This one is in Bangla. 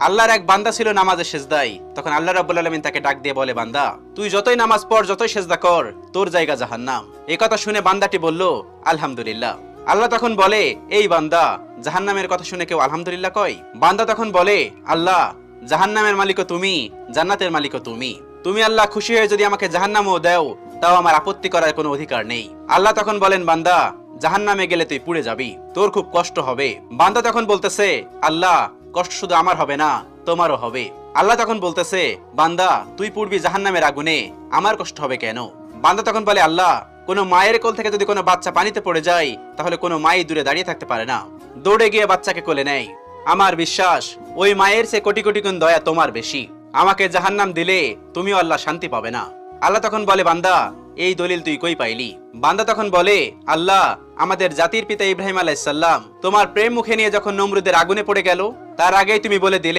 আল্লাহর এক বান্দা ছিল নামাজে সেজদায়। তখন আল্লাহ রাব্বুল আলামিন তাকে ডাক দিয়ে বলে, বান্দা তুই যতই নামাজ পড়, যতই সেজদা কর, তোর জায়গা জাহান্নাম। এই কথা শুনে বান্দাটি বলল, আলহামদুলিল্লাহ। আল্লাহ তখন বলে, এই বান্দা, জাহান্নামের কথা শুনে কেউ আলহামদুলিল্লাহ কয়? বান্দা তখন বলে, আল্লাহ, জাহান্নামের মালিকও তুমি, জান্নাতের মালিকও তুমি। তুমি আল্লাহ খুশি হয়ে যদি আমাকে জাহান্নামও দাও, তাও আমার আপত্তি করার কোনো অধিকার নেই। আল্লাহ তখন বলেন, বান্দা, জাহান্নামে গেলে তুই পুড়ে যাবি, তোর খুব কষ্ট হবে। বান্দা তখন বলতেছে, আল্লাহ, কষ্ট শুধু আমার হবে না, তোমারও হবে। আল্লাহ তখন বলতেছে, বান্দা, তুই পুড়বি জাহান্নামের আগুনে, আমার কষ্ট হবে কেন? বান্দা তখন বলে, আল্লাহ, কোনো মায়ের কোল থেকে যদি কোনো বাচ্চা পানিতে পড়ে যায়, তাহলে কোনো মাই দূরে দাঁড়িয়ে থাকতে পারে না, দৌড়ে গিয়ে বাচ্চাকে কোলে নেয়। আমার বিশ্বাস ওই মায়ের চেয়ে কোটি কোটি গুণ দয়া তোমার বেশি। আমাকে জাহান্নাম দিলে তুমিও আল্লাহ শান্তি পাবে না। আল্লাহ তখন বলে, বান্দা, এই দলিল তুই কই পাইলি? বান্দা তখন বলে, আল্লাহ, আমাদের জাতির পিতা ইব্রাহিম আলাইহিস সালাম তোমার প্রেম মুখে নিয়ে যখন নমরুদের আগুনে পড়ে গেল, তার আগেই তুমি বলে দিলে